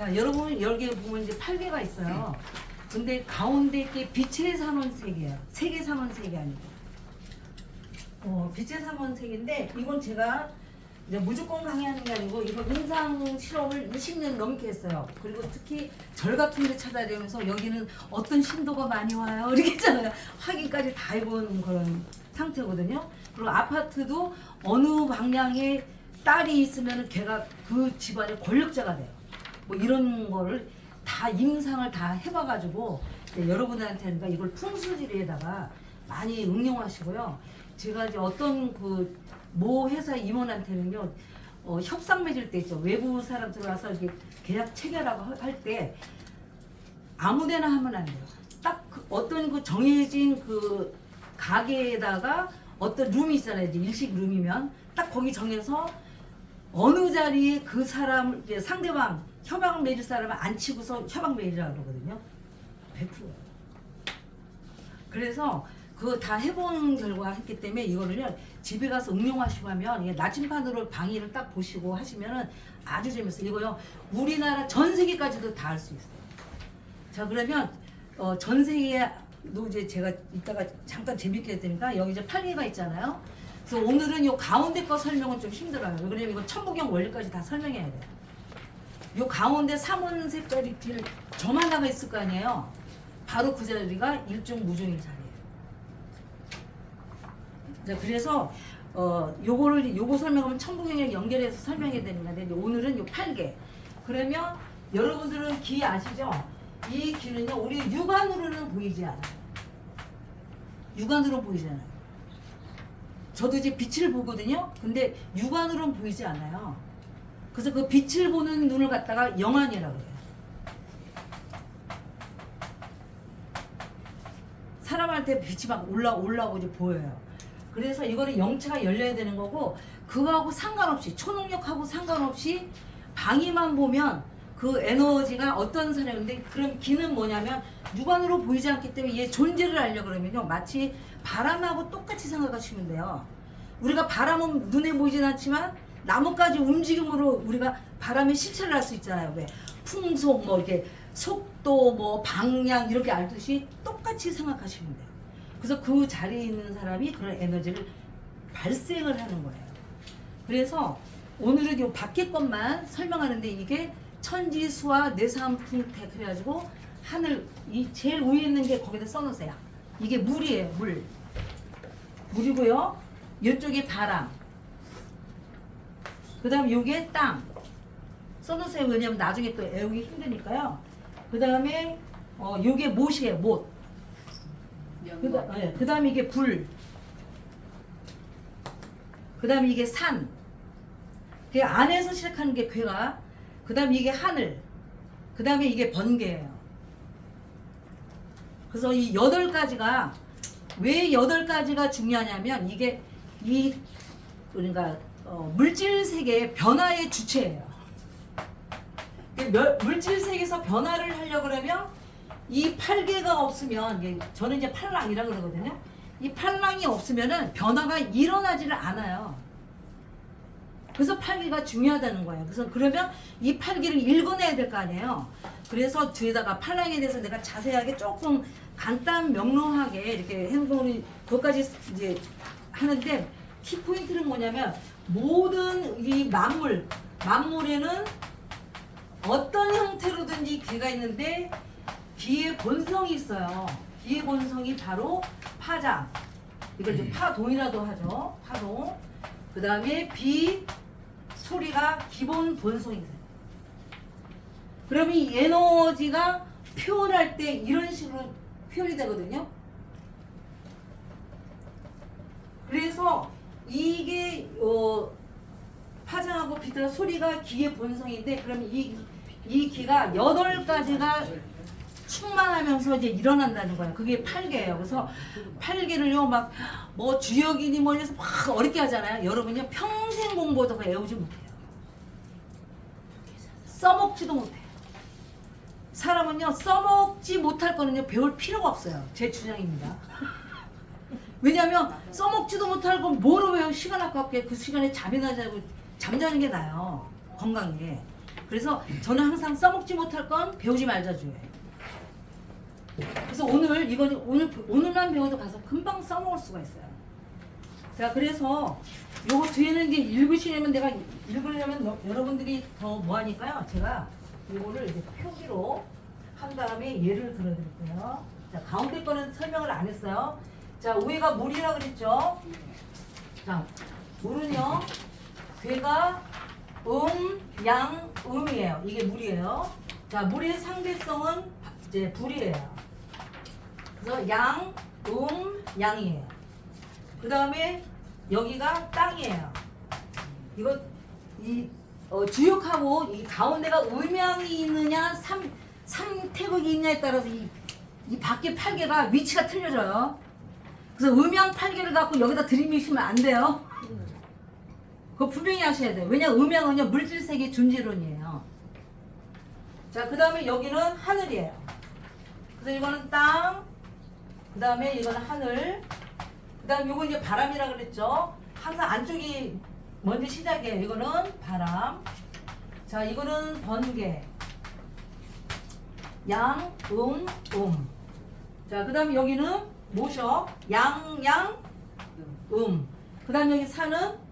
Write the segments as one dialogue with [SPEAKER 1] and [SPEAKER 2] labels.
[SPEAKER 1] 자, 여러분 여기에 보면 이제 8개가 있어요. 근데 가운데 있게 빛의 산원 3개예요. 세계 산원 3개 아니고. 빛의 산원 3개인데 이건 제가 이제 무조건 강의하는 게 아니고 이거 임상 실험을 20년 넘게 했어요. 그리고 특히 절 같은 데 찾아다니면서 여기는 어떤 신도가 많이 와요. 이렇게 했잖아요. 확인까지 다 해본 그런 상태거든요. 그리고 아파트도 어느 방향에 딸이 있으면 걔가 그 집안의 권력자가 돼요. 뭐 이런 거를 다 임상을 다 해봐가지고 여러분들한테는 이걸 풍수지리에다가 많이 응용하시고요. 제가 이제 어떤 그 모 회사 임원한테는요, 협상 맺을 때 있죠. 외부 사람 들어와서 이렇게 계약 체결하고 할 때 아무데나 하면 안 돼요. 딱 그 어떤 그 정해진 그 가게에다가 어떤 룸이 있잖아요. 이제 일식 룸이면 딱 거기 정해서 어느 자리에 그 사람 이제 상대방 협약 맺을 사람을 안 치고서 협약 맺으라고 그러거든요. 100%예요. 그래서 그거 다 해본 결과 했기 때문에 이거를요 집에 가서 응용하시고 하면 이게 나침판으로 방위를 딱 보시고 하시면은 아주 재밌어요. 이거요 우리나라 전 세계까지도 다 할 수 있어요. 자, 그러면 전 세계도 이제 제가 이따가 잠깐 재밌게 했으니까 여기 이제 8개가 있잖아요. 그래서 오늘은 요 가운데 거 설명은 좀 힘들어요. 왜냐면 이거 천부경 원리까지 다 설명해야 돼요. 요 가운데 삼원 색깔이 저만 나가 있을 거 아니에요. 바로 그 자리가 일중 무중의 자리예요. 자, 그래서 요거 설명하면 천부경에 연결해서 설명해야 되는 건데 오늘은 요 8개. 그러면 여러분들은 기 아시죠? 이 기는요 우리 육안으로는 보이지 않아요. 육안으로는 보이지 않아요. 저도 이제 빛을 보거든요. 근데 육안으로는 보이지 않아요. 그래서 그 빛을 보는 눈을 갖다가 영안이라고 해요. 사람한테 빛이 막 올라오고 이제 보여요. 그래서 이거는 영체가 열려야 되는 거고 그거하고 상관없이 초능력하고 상관없이 방위만 보면 그 에너지가 어떤 사람인데 그럼 기는 뭐냐면 육안으로 보이지 않기 때문에 얘 존재를 알려 그러면요 마치 바람하고 똑같이 생각하시면 돼요. 우리가 바람은 눈에 보이진 않지만 나뭇가지 움직임으로 우리가 바람의 실체를 알 수 있잖아요. 왜 풍속 뭐 이렇게 속도 뭐 방향 이렇게 알듯이 똑같이 생각하시면 돼요. 그래서 그 자리에 있는 사람이 그런 에너지를 발생을 하는 거예요. 그래서 오늘은 요 밖에 것만 설명하는데 이게 천지수와 뇌삼풍택 그래가지고 하늘 이 제일 위에 있는 게 거기다 써놓으세요. 이게 물이에요. 물이고요. 이쪽이 바람. 그 다음 요게 땅. 써놓으세요. 왜냐면 나중에 또 애우기 힘드니까요. 그 다음에 요게 못이에요. 못. 그 다음에 이게 불. 그 다음에 이게 산. 그 안에서 시작하는 게 괴가. 그 다음에 이게 하늘. 그 다음에 이게 번개예요. 그래서 이 8가지가 왜 8가지가 중요하냐면 이게 그러니까 물질 세계의 변화의 주체예요. 물질 세계에서 변화를 하려고 그러면 이 8개가 없으면 저는 이제 팔랑이라 그러거든요. 이 팔랑이 없으면은 변화가 일어나지를 않아요. 그래서 8개가 중요하다는 거예요. 그래서 그러면 이 8개를 읽어내야 될 거 아니에요. 그래서 뒤에다가 팔랑에 대해서 내가 자세하게 조금 간단 명료하게 이렇게 행동을 그것까지 이제 하는데 키포인트는 뭐냐면 모든 이 만물에는 어떤 형태로든지 기가 있는데 기의 본성이 있어요. 기의 본성이 바로 파장. 이걸 이제 파동이라도 하죠. 파동. 그 다음에 빛, 소리가 기본 본성이세요. 그러면 이 에너지가 표현할 때 이런 식으로 표현이 되거든요. 그래서 이게 파장하고 빛과 소리가 기의 본성인데 그러면 이 기가 8가지가 충만하면서 이제 일어난다는 거예요. 그게 8개예요. 그래서 8개를요 막 뭐 주역이니 뭐 해서 막 어렵게 하잖아요. 여러분요 평생 공부도 외우지 못해요. 써먹지도 못해요. 사람은요 써먹지 못할 거는요 배울 필요가 없어요. 제 주장입니다. 왜냐하면 써먹지도 못할 건 뭐로 외워 시간 아깝게 그 시간에 잠이나 자고 잠자는 게 나아요. 건강에. 그래서 저는 항상 써먹지 못할 건 배우지 말자 주예요. 그래서 오늘만 배워도 가서 금방 써먹을 수가 있어요. 자, 그래서 요거 뒤에는 이제 읽으시려면 내가 읽으려면 여러분들이 더 뭐하니까요. 제가 요거를 이제 표기로 한 다음에 예를 들어드릴게요. 자, 가운데 거는 설명을 안 했어요. 자, 위에가 물이라 그랬죠. 자, 물은요. 괴가 양, 음이에요. 이게 물이에요. 자, 물의 상대성은 이제 불이에요. 그래서 양, 양이에요. 그 다음에 여기가 땅이에요. 이거 주역하고 이 가운데가 음양이 있느냐 삼태극이 있냐에 따라서 이 밖에 팔개가 위치가 틀려져요. 그래서 음양 팔개를 갖고 여기다 들이미시면 안 돼요. 그거 분명히 하셔야 돼요. 왜냐면 음양은요 물질세계 존재론이에요. 자, 그 다음에 여기는 하늘이에요. 그래서 이거는 땅, 그 다음에 이거는 하늘, 그 다음에 이거 이제 바람이라 그랬죠. 항상 안쪽이 먼저 시작이에요. 이거는 바람. 자, 이거는 번개. 양, 자, 그 다음에 여기는 모셔. 양, 그 다음에 여기 산은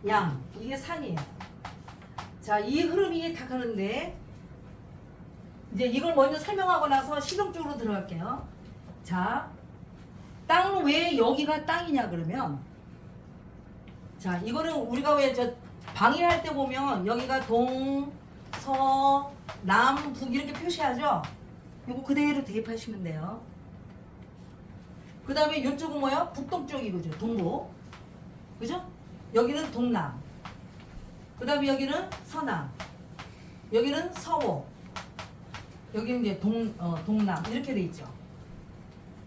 [SPEAKER 1] 양. 이게 산이에요. 자, 이 흐름이 다 가는데 이제 이걸 먼저 설명하고 나서 실용적으로 들어갈게요. 자, 땅은 왜 여기가 땅이냐 그러면, 자, 이거는 우리가 왜 저 방해할 때 보면 여기가 동, 서, 남, 북 이렇게 표시하죠. 이거 그대로 대입하시면 돼요. 그 다음에 이쪽은 뭐야? 북동쪽이 그죠? 동부. 그죠? 여기는 동남. 그 다음에 여기는 서남. 여기는 서호. 여기는 이제 동남. 이렇게 돼 있죠.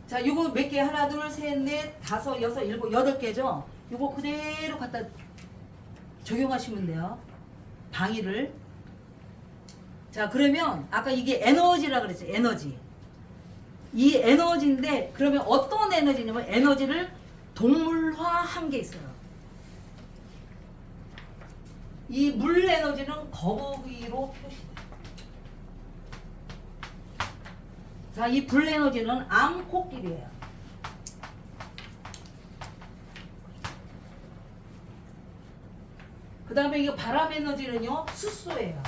[SPEAKER 1] 자, 요거 몇 개? 하나, 둘, 셋, 넷, 다섯, 여섯, 일곱, 여덟 개죠? 요거 그대로 갖다 적용하시면 돼요. 방위를. 자, 그러면 아까 이게 에너지라 그랬죠. 에너지. 이 에너지인데 그러면 어떤 에너지냐면 에너지를 동물화한 게 있어요. 이 물 에너지는 거북이로 표시돼요. 자, 이 불 에너지는 암코끼리예요. 그 다음에 이거 바람 에너지는요 수소예요.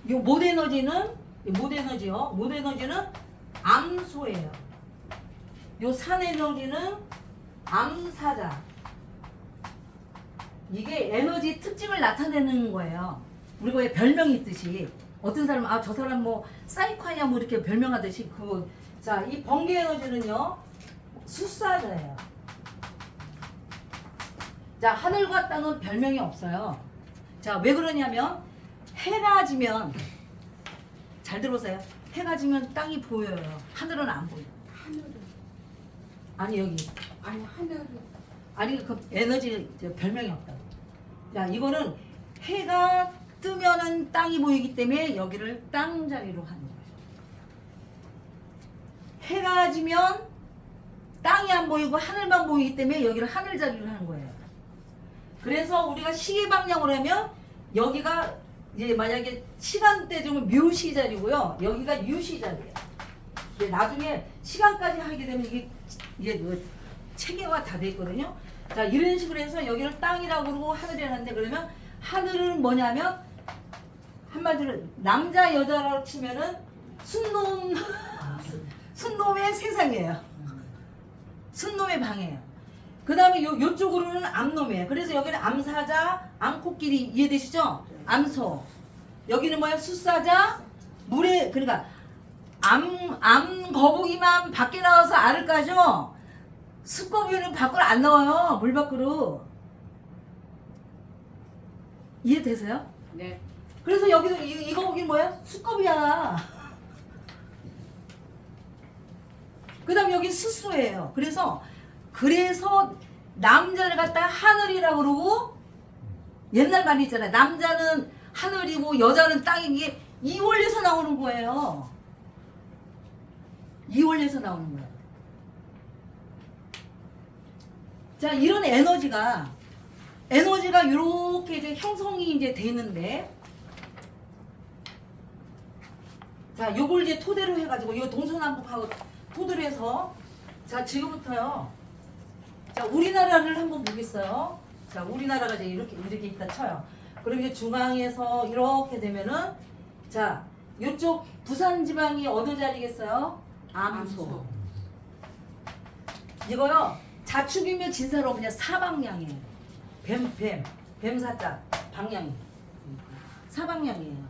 [SPEAKER 1] 이 못 에너지는 못 에너지는 암소예요. 요 산 에너지는 암사자. 이게 에너지 특징을 나타내는 거예요. 우리가 왜 별명이 있듯이 어떤 사람은 저 사람 뭐 사이코냐 뭐 이렇게 별명하듯이 자, 이 번개 에너지는요 숫사자예요. 자, 하늘과 땅은 별명이 없어요. 자, 왜 그러냐면 해가 지면, 잘 들어보세요. 해가 지면 땅이 보여요. 하늘은 안 보여요.
[SPEAKER 2] 하늘은
[SPEAKER 1] 아니 여기
[SPEAKER 2] 아니 하늘은
[SPEAKER 1] 아니 그 에너지 별명이 없다고. 자, 이거는 해가 뜨면은 땅이 보이기 때문에 여기를 땅 자리로 하는 거예요. 해가 지면 땅이 안 보이고 하늘만 보이기 때문에 여기를 하늘 자리로 하는 거예요. 그래서 우리가 시계 방향으로 하면 여기가 이제 만약에 시간대 좀 묘시 자리고요. 여기가 유시 자리예요. 이제 나중에 시간까지 하게 되면 이게 체계가 다 돼 있거든요. 자, 이런 식으로 해서 여기를 땅이라고 그러고 하늘이라고 하는데, 그러면 하늘은 뭐냐면 한마디로 남자 여자라고 치면은 순놈의 세상이에요. 순놈의 방이에요. 그 다음에 요쪽으로는 암놈이에요. 그래서 여기는 암사자, 암코끼리 이해되시죠? 암소. 여기는 뭐야? 숫사자, 물에, 그러니까 암거북이만 밖에 나와서 알을 까죠? 숫거북이는 밖으로 안 나와요. 물 밖으로. 이해되세요?
[SPEAKER 2] 네.
[SPEAKER 1] 그래서 여기도 이 거북이는 뭐야? 숫거북이야. 그 다음 여기 수수예요. 그래서 남자를 갖다가 하늘이라고 그러고, 옛날 말이 있잖아요. 남자는 하늘이고 여자는 땅인 게 이 원리에서 나오는 거예요. 이 원리에서 나오는 거예요. 자, 이런 에너지가 에너지가 이렇게 이제 형성이 이제 되는데, 자, 요걸 이제 토대로 해가지고, 이거 동서남북하고 토대로 해서, 자, 지금부터요. 자, 우리나라를 한번 보겠어요. 자, 우리나라가 이제 이렇게 있다 쳐요. 그럼 이제 중앙에서 이렇게 되면은, 자, 요쪽 부산 지방이 어느 자리겠어요? 암소. 이거요, 자축이면 진사로 그냥 사방향이에요. 뱀사자, 방향이. 사방향이에요.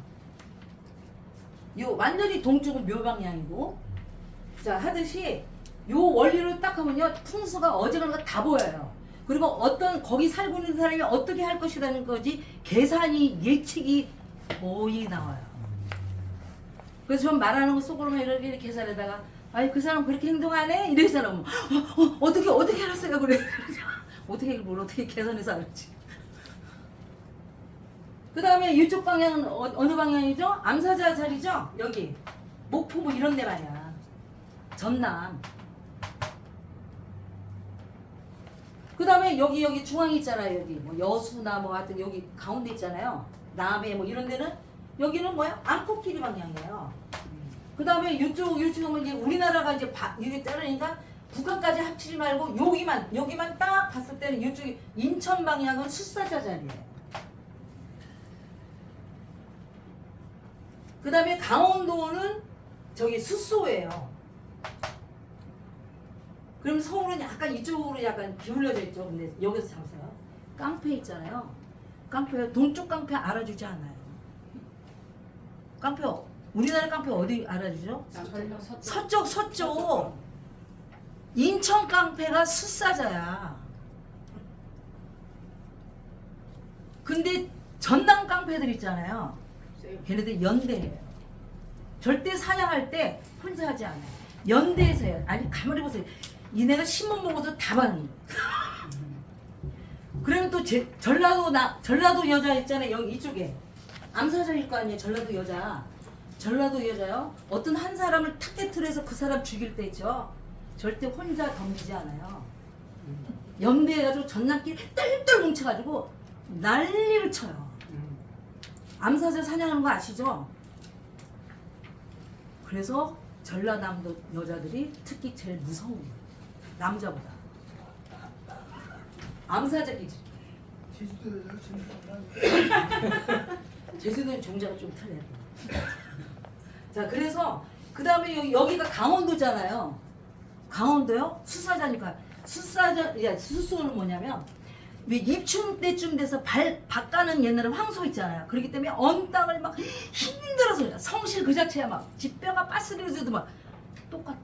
[SPEAKER 1] 요 완전히 동쪽은 묘방향이고, 자, 하듯이 요 원리로 딱 하면요, 풍수가 어지간한 거 다 보여요. 그리고 어떤 거기 살고 있는 사람이 어떻게 할 것이라는 거지 계산이 예측이 거의 나와요. 그래서 전 말하는 거 속으로만 이렇게 계산에다가, 아이 그 사람 그렇게 행동하네? 이런 사람은 어떻게 알았어요? 그래. 어떻게 뭘 어떻게 계산해서 알았지? 그 다음에 이쪽 방향은 어느 방향이죠? 암사자 자리죠? 여기 목포 뭐 이런 데 말이야. 전남. 그 다음에 여기 중앙 있잖아요. 여기 뭐 여수나 뭐 하여튼 여기 가운데 있잖아요. 남해 뭐 이런 데는 여기는 뭐야? 안코끼리 방향이에요. 그 다음에 이쪽은 이제 우리나라가 이제 이게 자르니까 북한까지 합치지 말고 여기만 딱 봤을 때는 이쪽이 인천 방향은 숫사자 자리예요. 그 다음에 강원도는 저기 숫소예요. 그럼 서울은 약간 이쪽으로 약간 기울여져 있죠. 근데 여기서 잡으세요. 깡패 있잖아요. 깡패, 동쪽 깡패 알아주지 않아요. 깡패, 우리나라 깡패 어디 알아주죠? 서쪽. 인천 깡패가 숫사자야. 근데 전남 깡패들 있잖아요. 걔네들 연대해요. 절대 사냥할 때 혼자 하지 않아요. 연대해서 해요. 아니 가만히 보세요. 이내가 신문 보고도 다 받는 거예요. 그러면 또 전라도 여자 있잖아요. 여기 이쪽에 암사자일 거 아니에요. 전라도 여자요. 어떤 한 사람을 타겟으로 그 사람 죽일 때 있죠. 절대 혼자 덤비지 않아요. 연대해가지고 전남끼리 똘똘 뭉쳐가지고 난리를 쳐요. 암사자 사냥하는 거 아시죠? 그래서 전라남도 여자들이 특히 제일 무서운 거예요. 남자보다. 암사자 기질. 제주도는 종자가 좀 틀려요. 자, 그래서 그 다음에 여기가 강원도잖아요. 강원도요? 숫사자니까. 숫소는 뭐냐면 왜 입춘 때쯤 돼서 밭 가는 옛날에 황소 있잖아요. 그렇기 때문에 언 땅을 막 힘들어서 성실 그 자체야 막 집뼈가 빠스려져도 막 똑같아.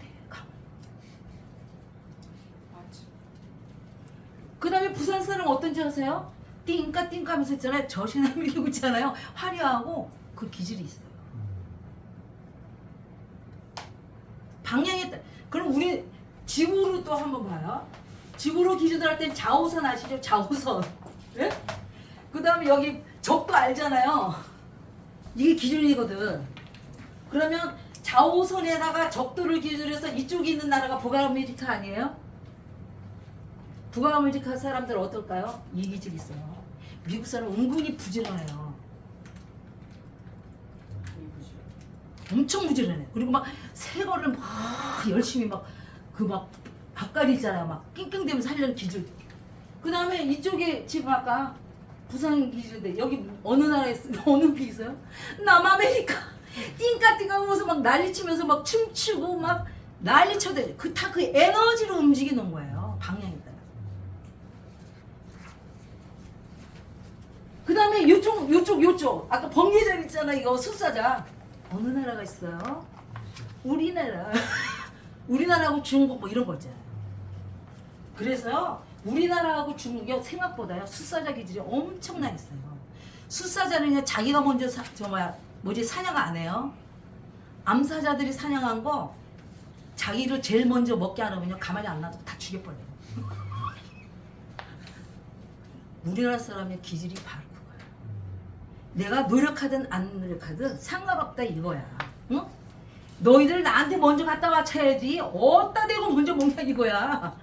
[SPEAKER 1] 그 다음에 부산 사람 어떤지 아세요? 띵까 하면서 있잖아요. 젖이나 밀리고 있잖아요. 화려하고 그 기질이 있어요. 방향에 따라. 그럼 우리 지구로 또 한번 봐요. 지구로 기준으로 할 땐 좌우선 아시죠? 좌우선. 예? 그 다음에 여기 적도 알잖아요. 이게 기준이거든. 그러면 좌우선에다가 적도를 기준으로 해서 이쪽에 있는 나라가 북아메리카 아니에요? 북아메리카 사람들 어떨까요? 이 기질이 있어요. 미국 사람 은근히 부지런해요. 엄청 부지런해. 그리고 막 새거를 막 열심히 막 밥가리 있잖아요. 막 낑낑대면서 하려는 기질. 그 다음에 이쪽에 지금 아까 부산 기질인데 여기 어느 나라에 어느 게 있어요? 남아메리카. 띵까띵까 하면서 막 난리치면서 막 춤추고 막 난리쳐대. 다 그 에너지로 움직이는 거예요. 방향에 따라. 그 다음에 요쪽 아까 범예자 있잖아. 이거 숫사자 어느 나라가 있어요? 우리나라. 우리나라하고 중국 뭐 이런 거 있잖아요. 그래서요 우리나라하고 중국이 생각보다요 숫사자 기질이 엄청나게 있어요. 숫사자는 그냥 자기가 먼저 사냥 안 해요. 암사자들이 사냥한 거 자기를 제일 먼저 먹게 하려면요 가만히 안 놔두고 다 죽여버려요. 우리나라 사람의 기질이 바로 그거야. 내가 노력하든 안 노력하든 상관없다 이거야. 응? 너희들 나한테 먼저 갖다 맞춰야지 어디다 대고 먼저 먹냐 이거야.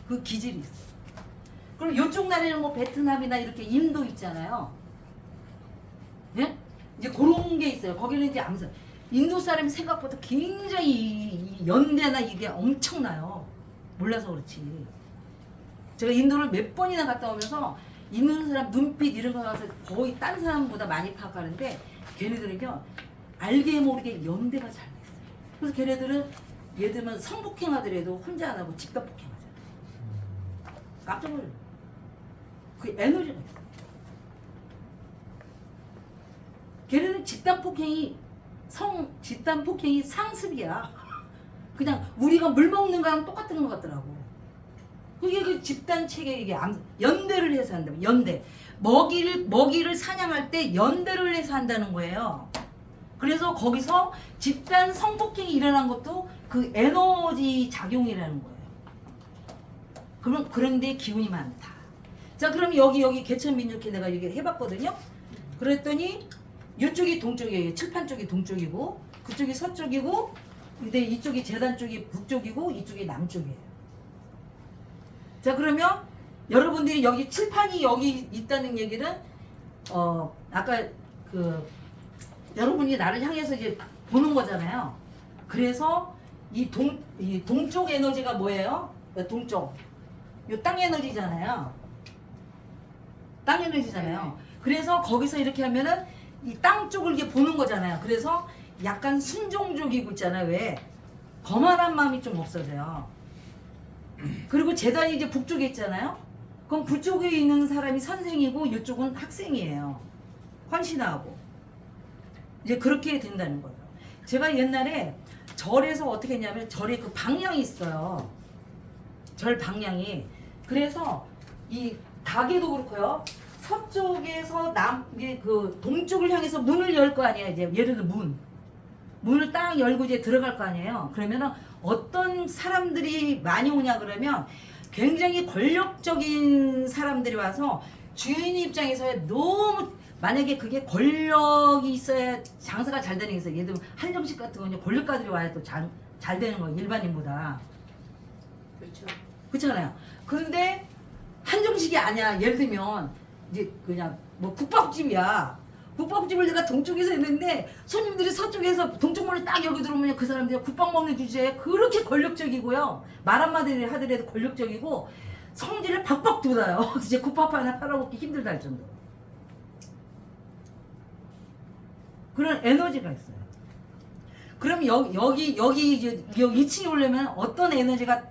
[SPEAKER 1] 그 기질이 있어. 그럼 이쪽 나라는 뭐 베트남이나 이렇게 인도 있잖아요. 예? 이제 그런 게 있어요. 거기는 이제 암살. 인도 사람이 생각보다 굉장히 이 연대나 이게 엄청나요. 몰라서 그렇지. 제가 인도를 몇 번이나 갔다 오면서 인도 사람 눈빛 이런 거 가서 거의 딴 사람보다 많이 파악하는데 걔네들은요 알게 모르게 연대가 잘 돼 있어요. 그래서 걔네들은 예를 들면 성폭행하더라도 혼자 안 하고 집단 폭행하잖아요. 깜짝 놀라요. 그 에너지가 있어요. 걔네는 집단 폭행이 상습이야. 그냥 우리가 물 먹는 거랑 똑같은 것 같더라고. 그게 그 집단 체계 이게 연대를 해서 한다. 연대. 먹이를 사냥할 때 연대를 해서 한다는 거예요. 그래서 거기서 집단 성폭행이 일어난 것도 그 에너지 작용이라는 거예요. 그럼 그런데 기운이 많다. 자, 그럼 여기 개천민족회 내가 얘기를 해봤거든요. 그랬더니 이쪽이 동쪽이에요. 칠판 쪽이 동쪽이고 그쪽이 서쪽이고 근데 이쪽이 재단 쪽이 북쪽이고 이쪽이 남쪽이에요. 자, 그러면 여러분들이 여기 칠판이 여기 있다는 얘기는 아까 그 여러분이 나를 향해서 이제 보는 거잖아요. 그래서 이 동쪽 에너지가 뭐예요? 동쪽. 이 땅 에너지잖아요. 땅 에너지잖아요. 그래서 거기서 이렇게 하면은 이 땅 쪽을 이렇게 보는 거잖아요. 그래서 약간 순종적이고 있잖아요. 왜? 거만한 마음이 좀 없어져요. 그리고 재단이 이제 북쪽에 있잖아요. 그럼 북쪽에 있는 사람이 선생이고 이쪽은 학생이에요. 헌신하고. 이제 그렇게 된다는 거죠. 제가 옛날에 절에서 어떻게 했냐면 절에 그 방향이 있어요. 절 방향이. 그래서 이 가게도 그렇고요. 서쪽에서 이게 그 동쪽을 향해서 문을 열 거 아니에요. 이제 예를 들어 문을 딱 열고 이제 들어갈 거 아니에요. 그러면은 어떤 사람들이 많이 오냐 그러면 굉장히 권력적인 사람들이 와서 주인 입장에서 너무 만약에 그게 권력이 있어야 장사가 잘 되는 게 있어요. 예를 들면 한정식 같은 거는 권력가들이 와야 또 잘 되는 거예요. 일반인보다.
[SPEAKER 2] 그렇죠.
[SPEAKER 1] 그렇잖아요. 그런데 한정식이 아니야. 예를 들면 이제 그냥 뭐 국밥집이야. 국밥집을 내가 동쪽에서 했는데 손님들이 서쪽에서 동쪽 문을 딱 여기 들어오면 그 사람들이 국밥 먹는 주제에 그렇게 권력적이고요. 말 한마디 하더라도 권력적이고 성질을 박박 돋아요. 이제 국밥 하나 팔아먹기 힘들다 할 정도. 그런 에너지가 있어요. 그럼 여기 이제 2층에 오려면 어떤 에너지가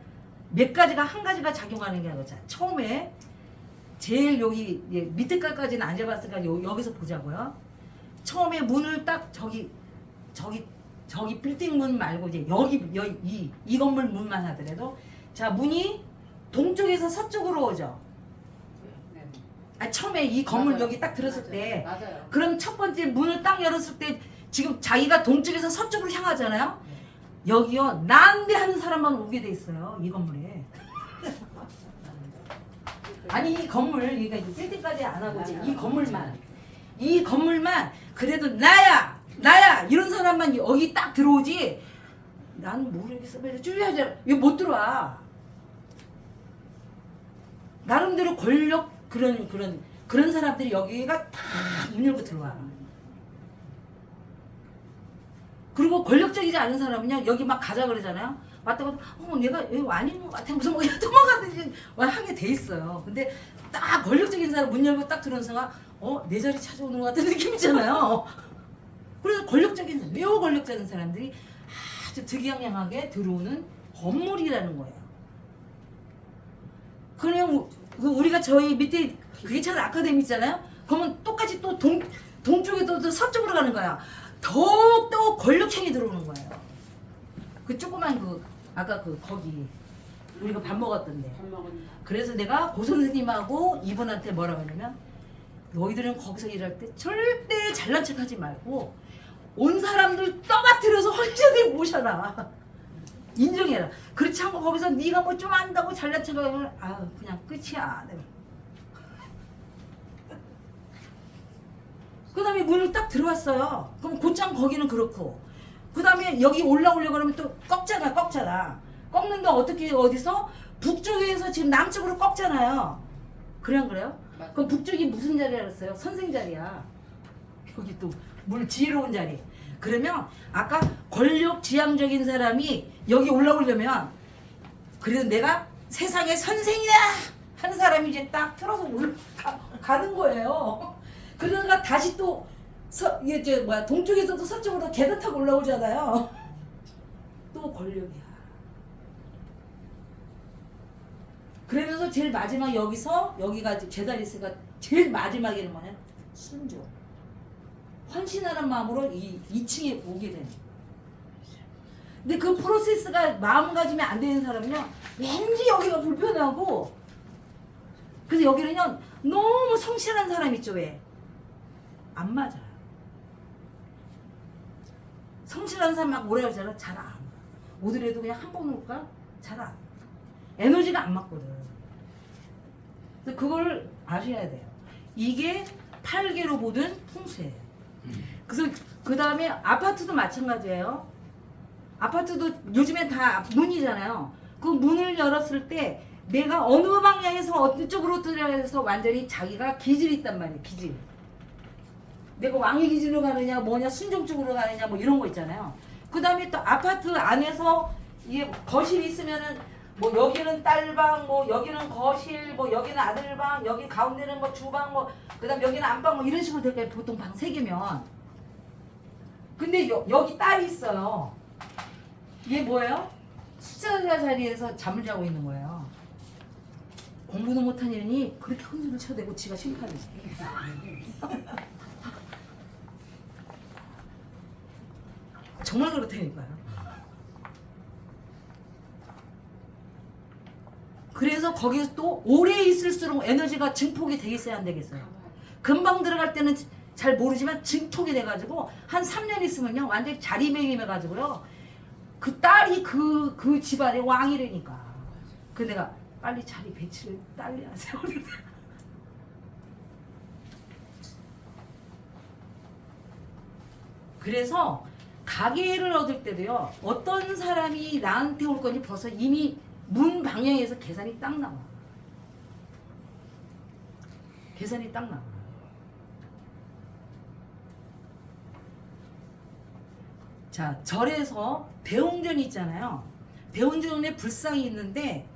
[SPEAKER 1] 몇 가지가 한 가지가 작용하는 게 아니라 처음에 제일 여기 밑에 깔까지는 안 잡았으니까 여기서 보자고요. 처음에 문을 딱 저기 빌딩 문 말고 이제 이 건물 문만 하더라도 자 문이 동쪽에서 서쪽으로 오죠.
[SPEAKER 2] 네.
[SPEAKER 1] 아 처음에 이 건물
[SPEAKER 2] 맞아요.
[SPEAKER 1] 여기 딱 들었을
[SPEAKER 2] 맞아요.
[SPEAKER 1] 때
[SPEAKER 2] 맞아요.
[SPEAKER 1] 그럼 첫 번째 문을 딱 열었을 때 지금 자기가 동쪽에서 서쪽으로 향하잖아요. 여기요 난대하는 사람만 오게 돼 있어요. 이 건물에. 아니 이 건물 그러니까 빌딩까지 안 하고 이제 이 건물만 그래도 나야 이런 사람만 여기 딱 들어오지. 나는 모르겠어. 줄여야지. 이거 못 들어와. 나름대로 권력 그런 사람들이 여기가 다 문 열고 들어와. 그리고 권력적이지 않은 사람은요 여기 막 가자 그러잖아요. 왔다가 내가 여기 아닌 것 같아 무슨 뭐 도망가든지 하게 돼 있어요. 근데 딱 권력적인 사람 문 열고 딱 들어오는 순간 내 자리 찾아오는 것 같은 느낌이잖아요. 그래서 매우 권력적인 사람들이 아주 득양양하게 들어오는 건물이라는 거예요. 그냥 우리가 저희 밑에 그게 참 아카데미 있잖아요. 그러면 똑같이 또 동쪽에 또 서쪽으로 가는 거야. 더욱더 권력층이 들어오는 거예요. 그 조그만 아까 거기 우리가 밥 먹었던데.
[SPEAKER 2] 밥 먹은.
[SPEAKER 1] 그래서 내가 고 선생님하고 이분한테 뭐라고 하냐면 너희들은 거기서 일할 때 절대 잘난 척하지 말고 온 사람들 떠받들여서 헌신을 모셔라. 인정해라. 그렇지 않고 거기서 네가 뭐 좀 안다고 잘난 척하면 그냥 끝이야. 내가. 그 다음에 문을 딱 들어왔어요. 그럼 곧장 거기는 그렇고 그 다음에 여기 올라오려고 그러면 또 꺾잖아. 꺾는데 어디서? 북쪽에서 지금 남쪽으로 꺾잖아요. 그래 안 그래요?
[SPEAKER 2] 맞아.
[SPEAKER 1] 그럼 북쪽이 무슨 자리라 그랬어요? 선생 자리야. 여기 또 물 지혜로운 자리. 그러면 아까 권력 지향적인 사람이 여기 올라오려면 그래도 내가 세상의 선생이다 하는 사람이 이제 딱 틀어서 가는 거예요. 그러다가 다시 또 이게 동쪽에서도 서쪽으로 계단 타고 올라오잖아요. 또 권력이야. 그러면서 제일 마지막 여기가 제다리스가 제일 마지막에는 뭐냐? 순종. 헌신하는 마음으로 2층에 오게 되는. 근데 그 프로세스가 마음가짐이 안 되는 사람은요, 왠지 여기가 불편하고, 그래서 여기는요, 너무 성실한 사람 있죠, 왜? 안 맞아요. 성실한 사람 막 오래 하잖아, 잘 안. 오더라도 그냥 한 번 올까? 잘 안. 에너지가 안 맞거든. 그래서 그걸 아셔야 돼요. 이게 8개로 보던 풍수예요. 그래서 그 다음에 아파트도 마찬가지예요. 아파트도 요즘엔 다 문이잖아요. 그 문을 열었을 때 내가 어느 방향에서 어느 쪽으로 들어가서 완전히 자기가 기질이 있단 말이에요. 기질. 내가 왕의 기질로 가느냐 뭐냐 순종 쪽으로 가느냐 뭐 이런 거 있잖아요. 그 다음에 또 아파트 안에서 이게 거실이 있으면은 뭐 여기는 딸방, 뭐 여기는 거실, 뭐 여기는 아들방, 여기 가운데는 뭐 주방, 뭐 그다음 여기는 안방, 뭐 이런 식으로 될까요? 보통 방 3개면. 근데 여기 딸이 있어요. 얘 뭐예요? 숫자 자리에서 잠을 자고 있는 거예요. 공부도 못한 년이 그렇게 혼수를 쳐대고 지가 심판을 해. 정말 그렇다니까요. 그래서 거기서 또 오래 있을수록 에너지가 증폭이 되겠어요, 안 되겠어요? 금방 들어갈 때는 잘 모르지만 증폭이 돼가지고 한 3년 있으면요 완전히 자리매김해가지고요 그 딸이 그 집안의 왕이라니까. 그 내가 빨리 자리 배치를 빨리 하세요. 그래서 가게를 얻을 때도요 어떤 사람이 나한테 올 건지 벌써 이미 문 방향에서 계산이 딱 나와. 계산이 딱 나와. 자, 절에서 배웅전이 있잖아요. 배웅전에 불상이 있는데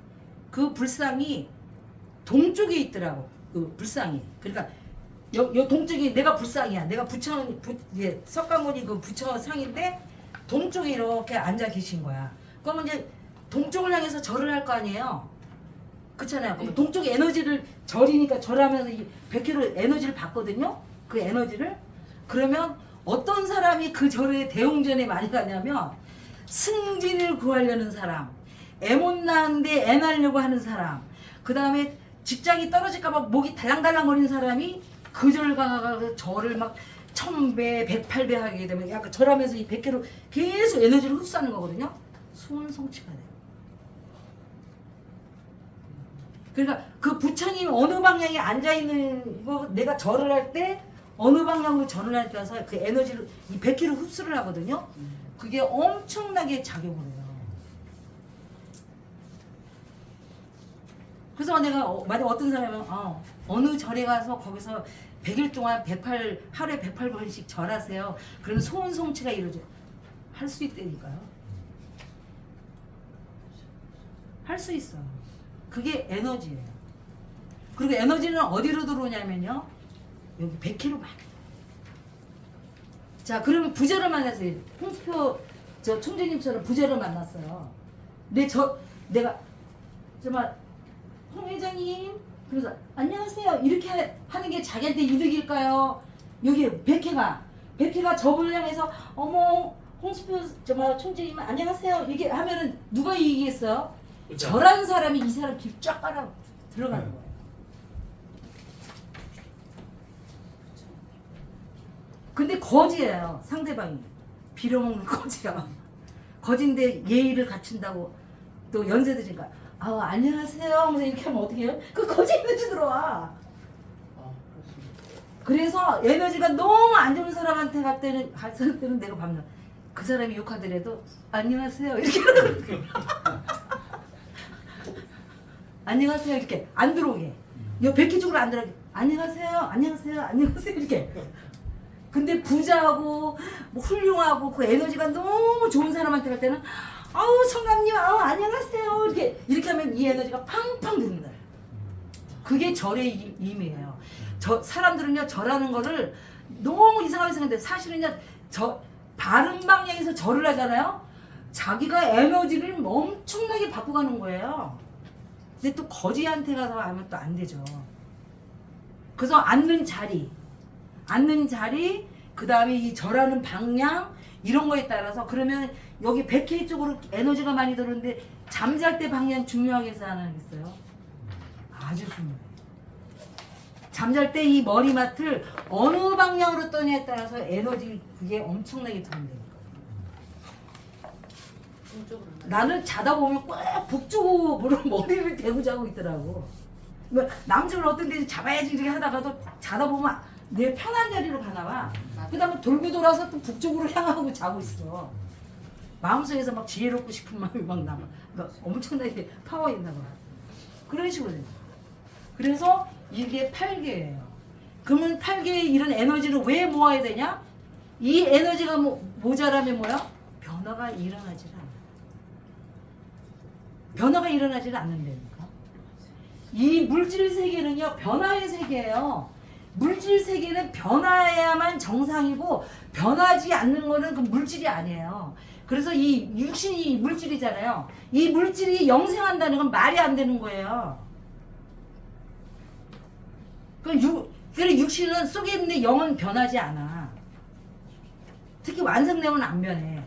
[SPEAKER 1] 그 불상이 동쪽에 있더라고. 그 불상이. 그러니까 요 동쪽이 내가 불상이야. 내가 석가모니 그 부처상인데 동쪽에 이렇게 앉아 계신 거야. 그러면 이제 동쪽을 향해서 절을 할 거 아니에요. 그렇잖아요. 그럼 동쪽 에너지를 절이니까 절하면서 이 100kg 에너지를 받거든요. 그 에너지를. 그러면 어떤 사람이 그 절에 대웅전에 많이 가냐면 승진을 구하려는 사람, 애 못 낳는데 애 낳으려고 하는 사람, 그 다음에 직장이 떨어질까봐 목이 달랑달랑 거리는 사람이 그 절 가서 절을 막 1000배, 108배 하게 되면 약간 절하면서 이 100kg 계속 에너지를 흡수하는 거거든요. 수원성취가 돼요. 그러니까 그 부처님 어느 방향에 앉아있는 거 내가 절을 할 때 어느 방향으로 절을 할 때라서 그 에너지를 이 100kg 흡수를 하거든요. 그게 엄청나게 작용을 해요. 그래서 내가 만약 어떤 사람은 어느 절에 가서 거기서 100일 동안 하루에 108번씩 절하세요. 그러면 소원 성취가 이루어져. 할 수 있다니까요. 할 수 있어. 그게 에너지예요. 그리고 에너지는 어디로 들어오냐면요. 여기 100kg 막. 자, 그러면 부자를 만났어요. 홍수표 저 총재님처럼 부자를 만났어요. 내가 정말 홍 회장님 그래서 안녕하세요 이렇게 하는 게 자기한테 이득일까요? 여기 백혜가 저분을 향해서 어머 홍수표 정말 총재님 안녕하세요 이렇게 하면은 누가 이기겠어요?
[SPEAKER 3] 그렇죠.
[SPEAKER 1] 저라는 사람이 이 사람 길 쫙 깔아 들어가는 거예요. 근데 거지예요 상대방이. 빌어먹는 거지야. 거진데 예의를 갖춘다고 또 연세드니까 안녕하세요 하면서 이렇게 하면 어떻게 해요? 그 거지 에너지 들어와. 그래서 에너지가 너무 안 좋은 사람한테 갈 때는 내가 밤낮 그 사람이 욕하더라도 안녕하세요 이렇게 안녕하세요 이렇게 안 들어오게. 여 백희 쪽으로 안 들어. 안녕하세요, 안녕하세요, 안녕하세요 이렇게. 근데 부자하고 뭐 훌륭하고 그 에너지가 너무 좋은 사람한테 갈 때는 아우 청감님, 아우 안녕하세요 이렇게 하면 이 에너지가 팡팡 듭니다. 그게 절의 의미예요. 사람들은요 절하는 거를 너무 이상하게 생각해요. 사실은요 바른 방향에서 절을 하잖아요. 자기가 에너지를 엄청나게 바꿔가는 거예요. 근데 또 거지한테 가서 하면 또 안 되죠. 그래서 앉는 자리, 그 다음에 이 절하는 방향 이런 거에 따라서 그러면 여기 백회 쪽으로 에너지가 많이 들어오는데 잠잘 때 방향 중요하게 해서 하나 있어요. 아주 중요해요. 잠잘 때 이 머리맡을 어느 방향으로 떠냐에 따라서 에너지 그게 엄청나게 들어온다니까. 나는 자다 보면 꼭 북쪽으로 머리를 대고 자고 있더라고. 남자는 어떤 데서 잡아야지 이렇게 하다가도 자다 보면 내 편한 자리로 가나 봐. 그 다음에 돌고 돌아서 또 북쪽으로 향하고 자고 있어. 마음속에서 막 지혜롭고 싶은 마음이 막 남아. 엄청나게 파워 있나 봐. 그런 식으로 돼요. 그래서 이게 8개예요. 그러면 8개의 이런 에너지를 왜 모아야 되냐? 이 에너지가 모자라면 뭐야? 변화가 일어나질 않아. 변화가 일어나질 않는다니까. 이 물질 세계는요 변화의 세계예요. 물질 세계는 변화해야만 정상이고 변하지 않는 거는 그 물질이 아니에요. 그래서 이 육신이 물질이잖아요. 이 물질이 영생한다는 건 말이 안 되는 거예요. 그래 육신은 속에 있는데 영은 변하지 않아. 특히 완성되면 안 변해.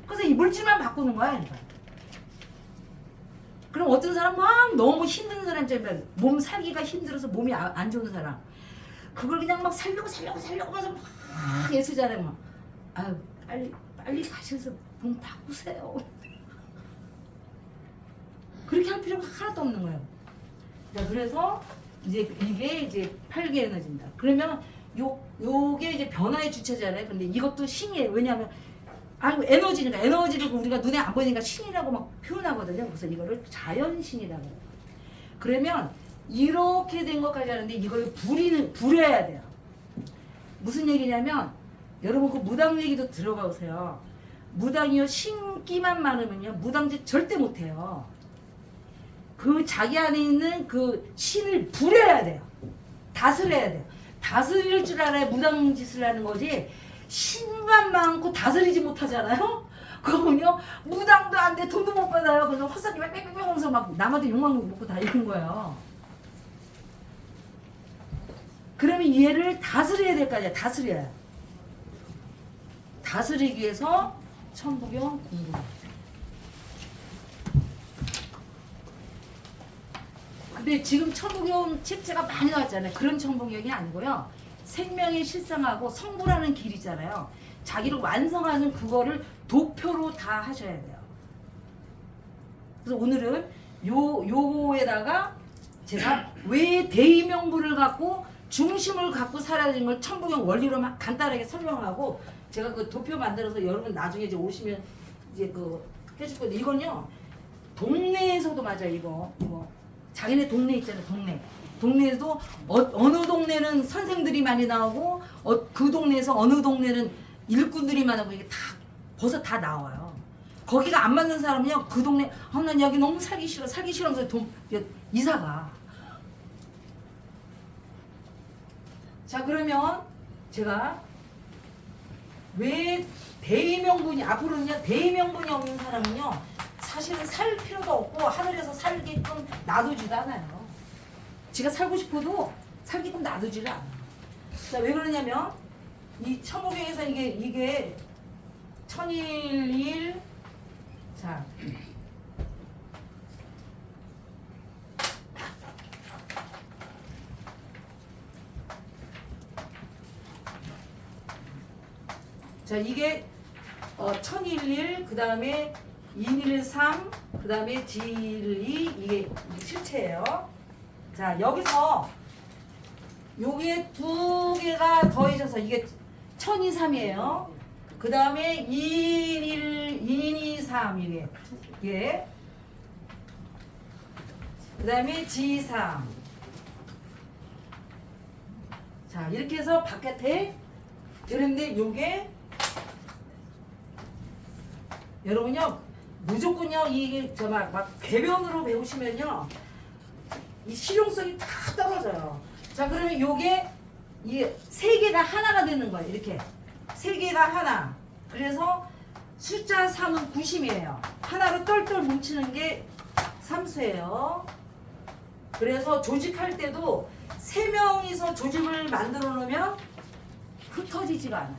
[SPEAKER 1] 그래서 이 물질만 바꾸는 거야. 그러니까. 그럼 어떤 사람 막 너무 힘든 사람 있잖아요. 몸 살기가 힘들어서 몸이 안 좋은 사람. 그걸 그냥 막 살려고 하면서 막 애쓰잖아요. 막. 아유 빨리 가셔서 몸 바꾸세요. 그렇게 할 필요가 하나도 없는 거예요. 자, 그래서 이게 이제 8개 에너지입니다. 그러면 요게 이제 변화의 주체잖아요. 근데 이것도 신이에요. 왜냐하면 에너지니까 에너지를 우리가 눈에 안 보이니까 신이라고 막 표현하거든요. 그래서 이거를 자연신이라고 해요. 그러면 이렇게 된 것까지 하는데 이걸 부려야 돼요. 무슨 얘기냐면 여러분 그 무당 얘기도 들어보세요. 무당이요 신기만 많으면요 무당짓 절대 못해요. 그 자기 안에 있는 그 신을 부려야 돼요. 다스려야 돼요. 다스릴 줄 알아야 무당짓을 하는 거지. 신만 많고 다스리지 못하잖아요. 그러면요 무당도 안 돼, 돈도 못 받아요. 그래서 헛소리 빽빽빽 하면서 막 남한테 욕만 먹고 다니는 거예요. 그러면 얘를 다스려야 될 거 아니야. 다스려야. 다스리기 위해서 천부경 공부. 근데 지금 천부경 책자가 많이 나왔잖아요. 그런 천부경이 아니고요. 생명의 실상하고 성불하는 길이잖아요. 자기를 완성하는 그거를 도표로 다 하셔야 돼요. 그래서 오늘은 요거에다가 제가 왜 대의명분을 갖고 중심을 갖고 살아야 되는 걸 천부경 원리로 막 간단하게 설명하고 제가 그 도표 만들어서 여러분 나중에 이제 오시면 이제 그 해줄 건데 이건요 동네에서도 맞아요. 이거 자기네 동네 있잖아요. 동네에도 어느 동네는 선생들이 많이 나오고 그 동네에서 어느 동네는 일꾼들이 많고 이게 다 벌써 다 나와요. 거기가 안 맞는 사람은요 그 동네 난 여기 너무 살기 싫어서 이사가. 자 그러면 제가 왜 대의명분이 앞으로는요 대의명분이 없는 사람은요 사실은 살 필요도 없고 하늘에서 살게끔 놔두지도 않아요. 지가 살고 싶어도 살게끔 놔두지를 않아요. 자, 왜 그러냐면 이 천호경에서 이게 천일일 자 이게 천일일 그 다음에 인일삼 그 다음에 지일이 이게 실체예요. 자 여기서 요게 두 개가 더해져서 이게 천이삼이에요. 그 다음에 인이삼 이게 그 다음에 지삼 자, 이렇게 해서 바깥에 되는데 요게 여러분요 무조건요 이게 막 궤변으로 배우시면요 이 실용성이 다 떨어져요. 자, 그러면 요게 이 세 개가 하나가 되는 거예요. 이렇게 세 개가 하나. 그래서 숫자 3은 구심이에요. 하나로 똘똘 뭉치는 게 삼수예요. 그래서 조직할 때도 세 명이서 조직을 만들어 놓으면 흩어지지가 않아요.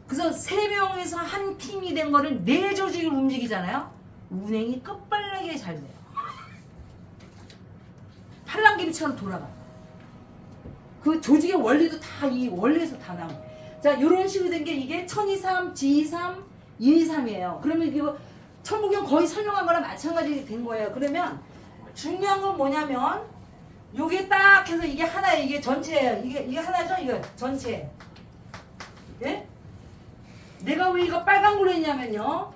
[SPEAKER 1] 그래서 세 명이서 한 팀이 된 거를 네 조직을 움직이잖아요. 운행이 끝발나게 잘 돼요. 팔랑귀비처럼 돌아가. 그 조직의 원리도 다 이 원리에서 다 나와요. 자, 이런 식으로 된 게 이게 1023, G23, 223이에요. 그러면 이거 천부경 거의 설명한 거랑 마찬가지 된 거예요. 그러면 중요한 건 뭐냐면 요게 딱 해서 이게 하나예요. 이게 전체예요. 이게 하나죠? 이거 전체. 예? 내가 왜 이거 빨간 걸로 했냐면요.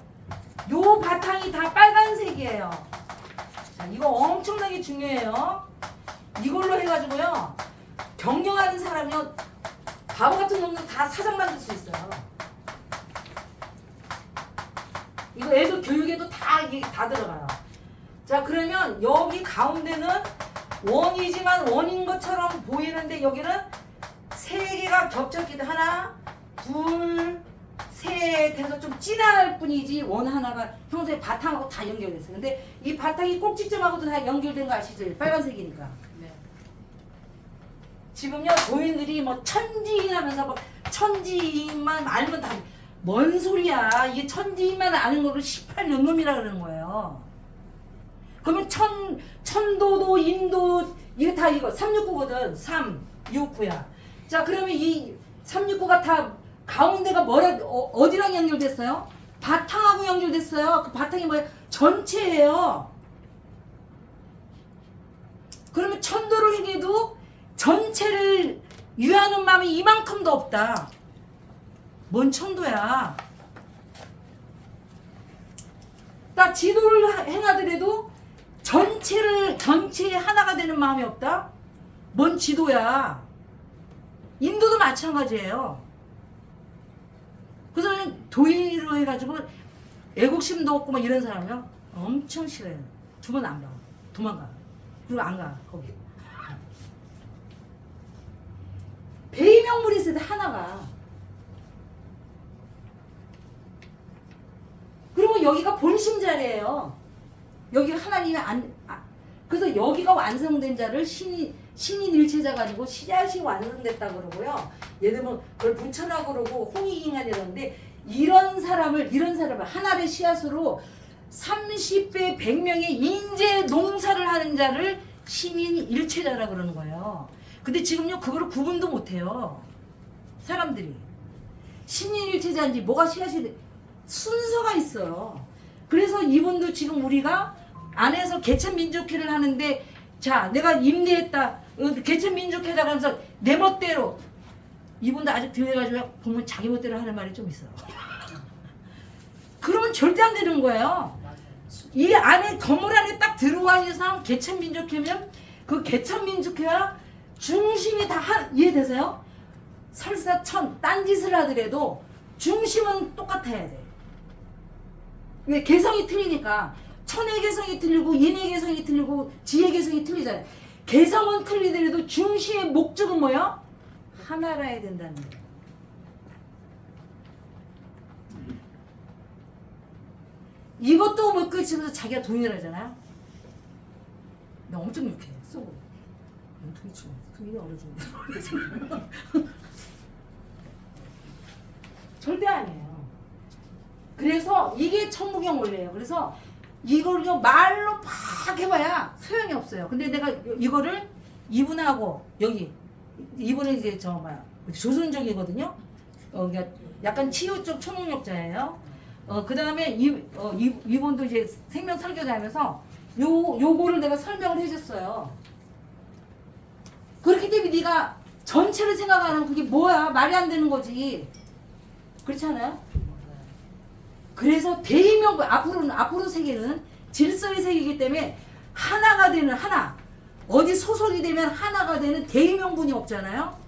[SPEAKER 1] 요 바탕이 다 빨간색이에요. 자, 이거 엄청나게 중요해요. 이걸로 해가지고요. 경영하는 사람이요. 바보 같은 놈들 다 사장 만들 수 있어요. 이거 애들 교육에도 이게 다 들어가요. 자, 그러면 여기 가운데는 원이지만 원인 것처럼 보이는데 여기는 세 개가 겹쳤기 때문에 하나, 둘, 셋 해서 좀 진할 뿐이지 원 하나가 평소에 바탕하고 다 연결됐어요. 근데 이 바탕이 꼭지점하고도 다 연결된 거 아시죠? 빨간색이니까.
[SPEAKER 2] 네.
[SPEAKER 1] 지금요 도인들이 뭐 천지인하면서 뭐 천지인만 알면 다 뭔 소리야. 이게 천지인만 아는 거를 18년놈이라 그러는 거예요. 그러면 천도도 인도 이게 다 이거 369거든. 3, 6, 9야. 자, 그러면 이 369가 다 가운데가 어디랑 연결됐어요? 바탕하고 연결됐어요. 그 바탕이 뭐예요? 전체예요. 그러면 천도를 행해도 전체를 위하는 마음이 이만큼도 없다. 뭔 천도야? 딱 지도를 행하더라도 전체에 하나가 되는 마음이 없다? 뭔 지도야? 인도도 마찬가지예요. 그래서 도인으로 해가지고 애국심도 없고 막 이런 사람이요 엄청 싫어요. 주변 안 가. 도망가. 그리고 안 가. 거기. 배이명물이 있을 때 하나가. 그리고 여기가 본심 자리예요. 여기 하나님이 그래서 여기가 완성된 자를 신인 일체자가 아니고 씨앗이 완성됐다 그러고요. 예를 들면 그걸 부처라고 그러고 홍익인간 이러는데 이런 사람을 하나의 씨앗으로 30배 100명의 인재 농사를 하는 자를 신인 일체자라 그러는 거예요. 근데 지금요 그거를 구분도 못해요. 사람들이 신인 일체자인지 뭐가 씨앗이 순서가 있어요. 그래서 이분도 지금 우리가 안에서 개천민족회를 하는데 자 내가 임대했다 개천민족회다 하면서 내 멋대로 이분도 아직 들려가지고 보면 자기 멋대로 하는 말이 좀 있어요. 그러면 절대 안 되는 거예요. 이 안에 건물 안에 딱 들어와 있는 사람 개천민족회면 그 개천민족회와 중심이 다 이해되세요? 설사 딴짓을 하더라도 중심은 똑같아야 돼. 왜? 개성이 틀리니까. 천의 개성이 틀리고 인의 개성이 틀리고 지의 개성이 틀리잖아요. 개성은 틀리더라도 중심의 목적은 뭐야? 하나라 해야 된다는 거예요. 이것도 못 끝이면서 자기가 동의를 하잖아요. 나 엄청 욕해. 쏘고. 도대체 그게 어느 정도 절대 아니에요. 그래서 이게 천부경 원리예요. 그래서 이걸 말로 막 해봐야 소용이 없어요. 근데 내가 이거를 이분하고 여기 이분은 이제 조선족이거든요. 그러니까 약간 치유 쪽 초능력자예요. 그 다음에 이분도 이제 생명 설교자면서 요거를 내가 설명을 해줬어요. 그렇기 때문에 네가 전체를 생각하는 그게 뭐야? 말이 안 되는 거지. 그렇지 않아요? 그래서 대의명 앞으로 세계는 질서의 세계이기 때문에 하나가 되는 하나. 어디 소설이 되면 하나가 되는 대의명분이 없잖아요.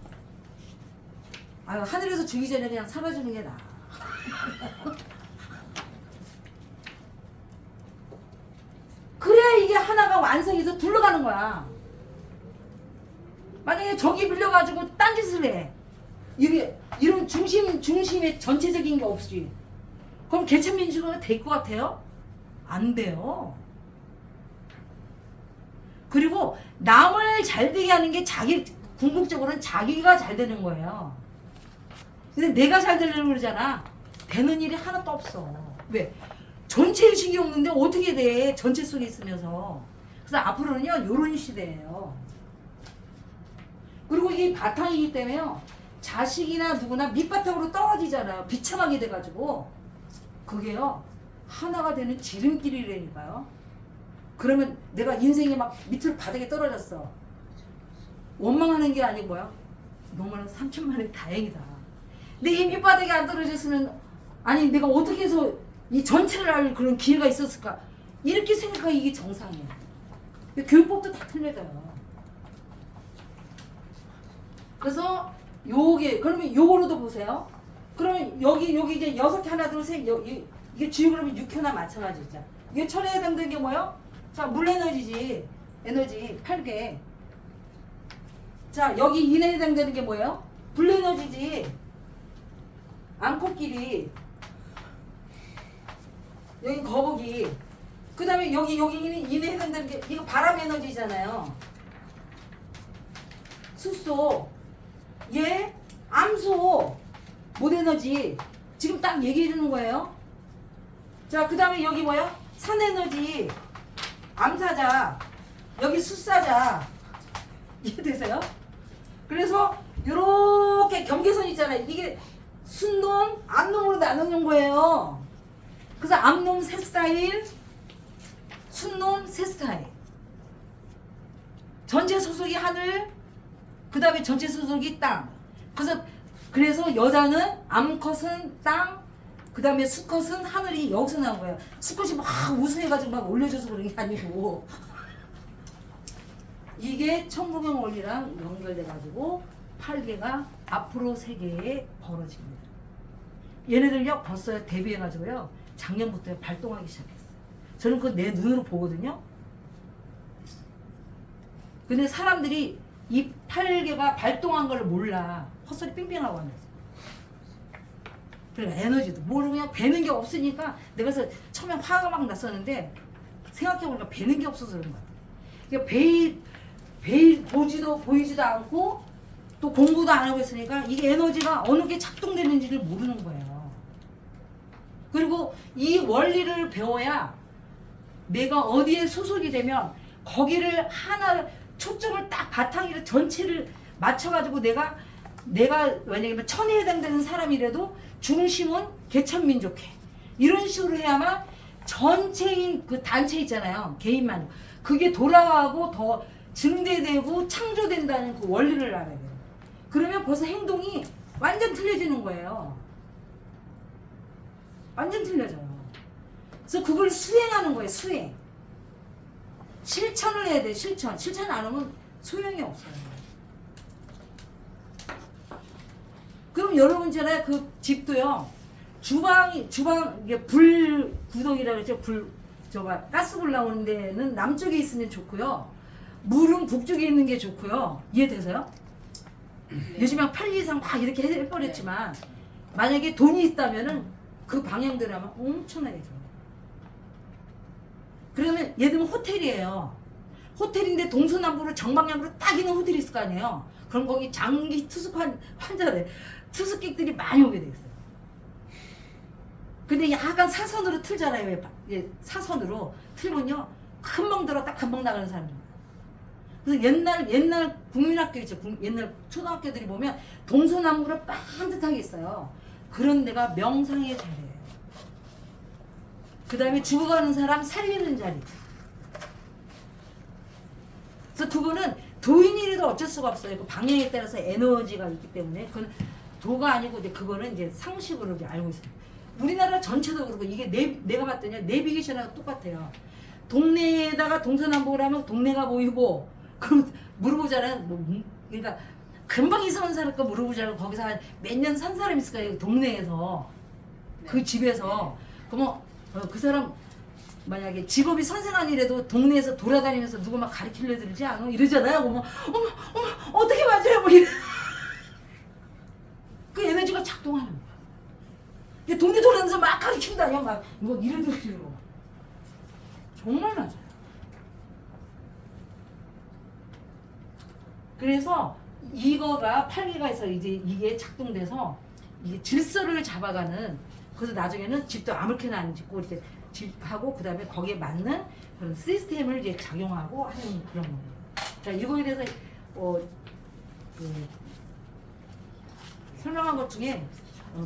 [SPEAKER 1] 아유, 하늘에서 주기 전에 그냥 사라지는 게 나아. 그래야 이게 하나가 완성해서 굴러가는 거야. 만약에 저기 빌려가지고 딴짓을 해. 이게 이런 중심의 전체적인 게 없지. 그럼 개천민주주의가 될 것 같아요? 안 돼요. 그리고 남을 잘 되게 하는 게 궁극적으로는 자기가 잘 되는 거예요. 근데 내가 잘 되려고 그러잖아. 되는 일이 하나도 없어. 왜? 전체 의식이 없는데 어떻게 돼? 전체 속에 있으면서. 그래서 앞으로는요, 요런 시대예요. 그리고 이 바탕이기 때문에요, 자식이나 누구나 밑바탕으로 떨어지잖아요. 비참하게 돼가지고. 그게요, 하나가 되는 지름길이라니까요. 그러면 내가 인생이 막 밑으로 바닥에 떨어졌어. 원망하는 게 아니고 뭐야? 너무나 3천만에 다행이다. 근데 이 밑바닥에 안 떨어졌으면, 아니 내가 어떻게 해서 이 전체를 알 그런 기회가 있었을까? 이렇게 생각하면 이게 정상이에요. 교육법도 다 틀려져요. 그래서 요게, 그러면 요거로도 보세요. 그러면 여기 이제 6개 하나 둘 셋, 이게 주요 그러면 6회나 마찬가지죠. 이게 철에 해당되는 게 뭐예요? 자, 물 에너지지. 에너지 8개. 자, 여기 인에 해당되는 게 뭐예요? 불 에너지지. 암코끼리. 여기 거북이. 그 다음에 여기 인에 해당되는 게 이거 바람 에너지잖아요. 숫소. 얘 암소. 못 에너지. 지금 딱 얘기해 주는 거예요. 자, 그 다음에 여기 뭐야? 산 에너지. 암사자. 여기 숫사자. 이해되세요? 그래서 요렇게 경계선 있잖아요. 이게 순놈, 암놈으로 나누는 거예요. 그래서 암놈 세 스타일, 순놈 세 스타일. 전체 소속이 하늘, 그 다음에 전체 소속이 땅. 그래서 여자는 암컷은 땅, 그 다음에 수컷은 하늘이 여기서 나온 거예요. 수컷이 막 우승해가지고 막 올려줘서 그런 게 아니고 이게 천부경 원리랑 연결돼가지고 8개가 앞으로 세계에 벌어집니다. 얘네들요 벌써 데뷔해가지고요 작년부터 발동하기 시작했어요. 저는 그거 내 눈으로 보거든요. 근데 사람들이 이 8개가 발동한 걸 몰라. 헛소리 삥삥하고 앉았어. 그러니까 에너지도 모르고 그냥 배는 게 없으니까 내가 그래서 처음에 화가 막 났었는데 생각해보니까 배는 게 없어서 그런 거야. 그러니까 보이지도 않고 또 공부도 안 하고 있으니까 이게 에너지가 어느 게 작동되는지를 모르는 거예요. 그리고 이 원리를 배워야 내가 어디에 소속이 되면 거기를 하나 초점을 딱 바탕으로 전체를 맞춰가지고 내가 만약에 천에 해당되는 사람이라도 중심은 개천민족회 이런 식으로 해야만 전체인 그 단체 있잖아요. 개인만 그게 돌아가고 더 증대되고 창조된다는 그 원리를 알아야 돼요. 그러면 벌써 행동이 완전 틀려지는 거예요. 완전 틀려져요. 그래서 그걸 수행하는 거예요. 수행. 실천을 해야 돼. 실천 안 하면 소용이 없어요. 그럼 여러분 있잖아요. 그 집도요. 주방 이게 불 구덩이라고 그러죠. 가스불 나오는 데는 남쪽에 있으면 좋고요. 물은 북쪽에 있는 게 좋고요. 이해되세요?
[SPEAKER 2] 네.
[SPEAKER 1] 요즘에 편리상 막 이렇게 해버렸지만 만약에 돈이 있다면은 그 방향대로 하면 엄청나게 좋아요. 그러면 예를 들면 호텔이에요. 호텔인데 동서남북으로 정방향으로 딱 있는 호텔이 있을 거 아니에요. 그럼 거기 장기 투숙한 환자들, 투숙객들이 많이 오게 돼 있어요. 근데 약간 사선으로 틀잖아요. 예, 사선으로 틀면요 금방 들어 딱 금방 나가는 사람들. 그래서 옛날 국민학교 있죠. 옛날 초등학교들이 보면 동서남북으로 반듯하게 있어요. 그런 데가 명상의 자리예요. 그 다음에 죽어가는 사람 살리는 자리. 그래서 그거는 도인이라도 어쩔 수가 없어요. 그 방향에 따라서 에너지가 있기 때문에 그건 도가 아니고 이제 그거는 이제 상식으로 이제 알고 있어요. 우리나라 전체도 그렇고 이게 내가 봤더니 내비게이션하고 똑같아요. 동네에다가 동서남북을 하면 동네가 보이고 그럼 물어보자는 그러니까 금방 이사 온 사람 거 물어보자고 거기서 한 몇 년 산 사람 있을 거예요 동네에서 그 집에서 그러면 그 사람 만약에 직업이 선생아니래도 동네에서 돌아다니면서 누구 막 가르치려 들지 않아 이러잖아요. 그러면 어머 어떻게 맞아요 뭐 이래. 그 에너지가 작동하는 거야. 이게 동네 돌아다니면서 막 가르친다요 막 뭐 이러더라고. 정말 맞아요. 그래서 이거가 팔기가에서 이제 이게 작동돼서 이게 질서를 잡아가는 그래서 나중에는 집도 아무렇게나 안 짓고 이렇게 집하고 그다음에 거기에 맞는 그런 시스템을 이제 작용하고 하는 그런 거예요. 자 이거에 대해서 그 설명한 것 중에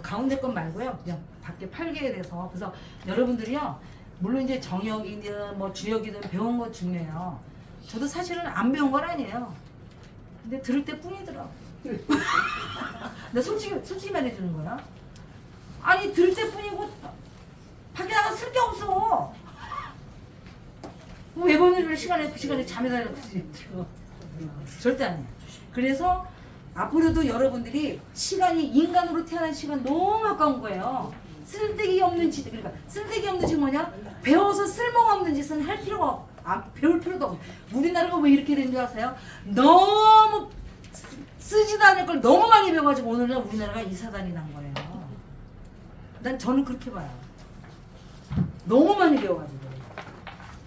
[SPEAKER 1] 가운데 건 말고요 그냥 밖에 팔기에 대해서 그래서 여러분들이요 물론 이제 정역이든 뭐 주역이든 배운 거 중요해요. 저도 사실은 안 배운 건 아니에요. 근데 들을 때 뿐이더라. 나 솔직히 말해주는 거야. 아니 들을 때 뿐이고 밖에 나가 쓸 게 없어. 외번을 시간에 그 시간에 잠에다 절대 아니야. 그래서 앞으로도 여러분들이 시간이 인간으로 태어난 시간 너무 아까운 거예요. 쓸데기 없는 짓 그러니까 쓸데기 없는 짓 뭐냐? 배워서 쓸모가 없는 짓은 할 필요가 배울 필요도 없고 우리나라가 왜 이렇게 된 줄 아세요? 너무 쓰지도 않을 걸 너무 많이 배워가지고 오늘날 우리나라가 이 사단이 난 거예요. 저는 그렇게 봐요. 너무 많이 배워가지고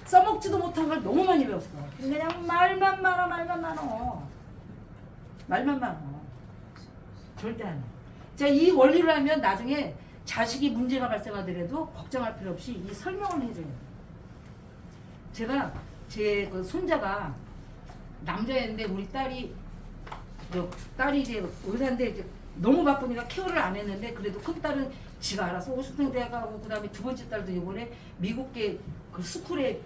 [SPEAKER 1] 써먹지도 못한 걸 너무 많이 배웠어. 그냥 말만 많아 말만 많아 절대 안 해. 자, 이 원리를 하면 나중에 자식이 문제가 발생하더라도 걱정할 필요 없이 이 설명을 해줘요. 제가 제 그 손자가 남자였는데 우리 딸이 이제 의사인데 이제 너무 바쁘니까 케어를 안 했는데 그래도 큰 딸은 지가 알아서 오스팅 대학 가고 그다음에 두 번째 딸도 이번에 미국계 그 스쿨에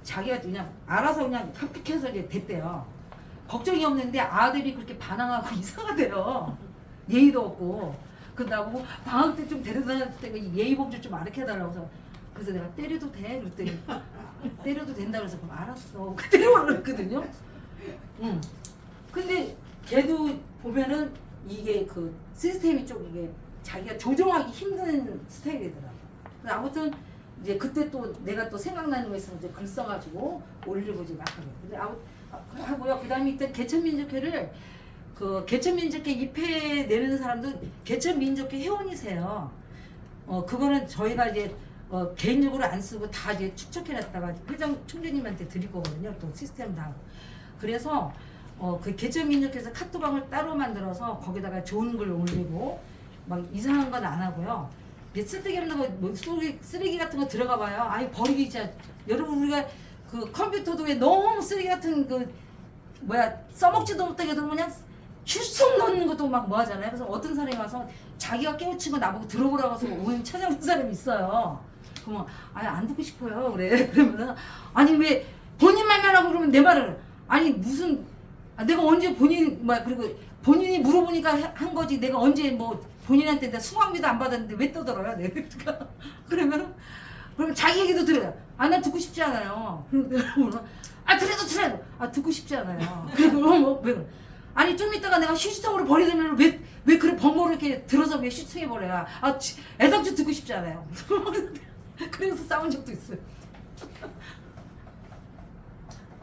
[SPEAKER 1] 자기가 그냥 알아서 그냥 합격해서 이제 됐대요. 걱정이 없는데 아들이 그렇게 반항하고 이상하대요. 예의도 없고. 그러고 방학 때 좀 데려다 때 예의 범죄 좀 가르쳐달라고 그래서 내가 때려도 돼? 그랬더니 때려도 된다 그래서 그럼 알았어. 때려보라고 그랬거든요. 응. 근데 걔도 보면은 이게 그 시스템이 좀 이게 자기가 조정하기 힘든 스타일이더라고. 아무튼 이제 그때 또 내가 또 생각나는 거 있으면 이제 글 써가지고 올려보지 막 하고. 근데 하고요. 그다음에 일단 개천민족회를 그 개천민족회 입회 내는 사람도 개천민족회 회원이세요. 그거는 저희가 이제 개인적으로 안 쓰고 다 이제 축적해놨다가 회장 총재님한테 드릴 거거든요. 또 시스템 다 하고. 그래서 그 개천민족회에서 카톡방을 따로 만들어서 거기다가 좋은 글 올리고 막 이상한 건 안 하고요. 쓸데기 없는 거, 뭐 쓰레기 같은 거 들어가 봐요. 아니 버리기 진짜. 여러분 우리가 그 컴퓨터도 왜 너무 쓰레기 같은 그 써먹지도 못하게 그냥 휴성 넣는 것도 막 뭐 하잖아요. 그래서 어떤 사람이 와서 자기가 깨우친 거 나보고 들어보라고 해서 오늘 찾아온 사람이 있어요. 그러면 아니 안 듣고 싶어요. 그래. 그러면은 아니 왜 본인 말만 하고 그러면 내 말을 아니 무슨 내가 언제 그리고 본인이 물어보니까 한 거지 내가 언제 뭐 본인한테 내가 수강비도 안 받았는데 왜 떠들어요? 내가 그러면 자기 얘기도 들어요. 난 듣고 싶지 않아요. 그래도 듣고 싶지 않아요. 그리고 왜 그래? 아니 좀 이따가 내가 휴지통으로 버리려면 왜 그래 번거를 이렇게 들어서 왜 휴지통에 버려야? 애당초 듣고 싶지 않아요. 그래서 싸운 적도 있어요.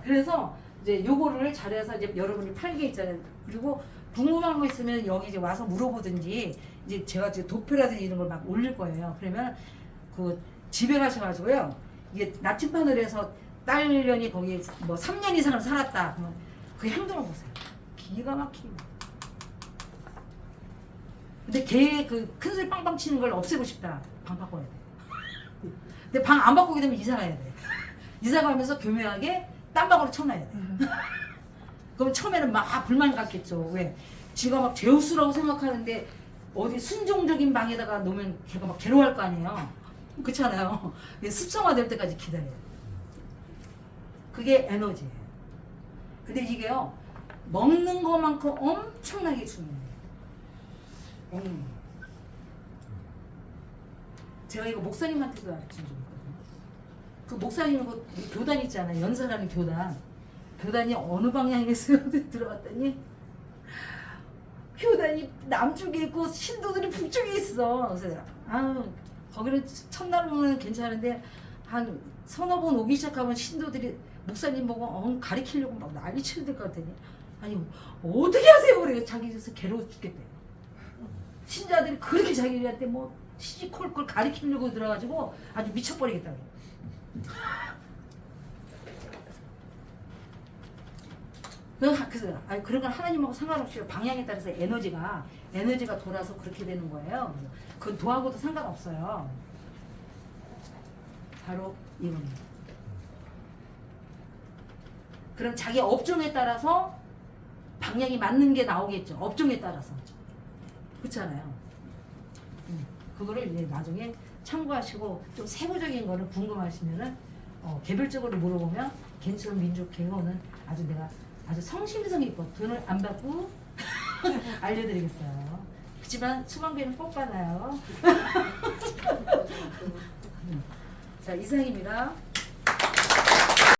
[SPEAKER 1] 그래서 이제 요거를 잘해서 이제 여러분이 팔게 있잖아요. 그리고 궁금한 거 있으면 여기 이제 와서 물어보든지 이제 제가 이제 도표라든지 이런 걸 막 올릴 거예요. 그러면 그 집에 가셔가지고요. 이게 나침판을 해서 딸년이 거기 뭐 3년 이상을 살았다. 그러면 그 행동을 보세요. 기가 막힙니다. 근데 걔 그 큰 소리 빵빵 치는 걸 없애고 싶다. 방 바꿔야 돼. 근데 방 안 바꾸게 되면 이사 가야 돼. 이사 가면서 교묘하게 딴방으로 쳐놔야 돼. 그럼 처음에는 막 불만 갔겠죠. 왜? 지가 막 제우스라고 생각하는데 어디 순종적인 방에다가 놓으면 걔가 막 괴로워할 거 아니에요. 그렇잖아요. 습성화될 때까지 기다려요. 그게 에너지예요. 근데 이게요. 먹는 것만큼 엄청나게 중요해요. 제가 이거 목사님한테도 가르친 적 있거든요. 그 목사님 그 교단 있잖아요. 연설하는 교단. 교단이 어느 방향에서 들어갔더니 교단이 남쪽에 있고 신도들이 북쪽에 있어. 그래서 내가 거기는 첫날은 괜찮은데 한 서너 번 오기 시작하면 신도들이 목사님 보고 가리키려고 막 난리 치는 것 같더니 아니 어떻게 하세요? 그래 자기에서 괴로워 죽겠대. 신자들이 그렇게 자기한테 뭐 시시콜콜 가리키려고 들어가지고 아주 미쳐버리겠다고. 그래서 그런 건 하나님하고 상관없이 방향에 따라서 에너지가 돌아서 그렇게 되는 거예요. 그건 도하고도 상관없어요. 바로 이겁니다. 그럼 자기 업종에 따라서 방향이 맞는 게 나오겠죠. 업종에 따라서. 그렇잖아요. 그거를 이제 나중에 참고하시고 좀 세부적인 거를 궁금하시면은 개별적으로 물어보면 괜찮은 민족 개헌은 내가 아주 성심성의 있고 돈을 안 받고 알려드리겠어요. 그렇지만 수강비는 꼭 받아요. 자, 이상입니다.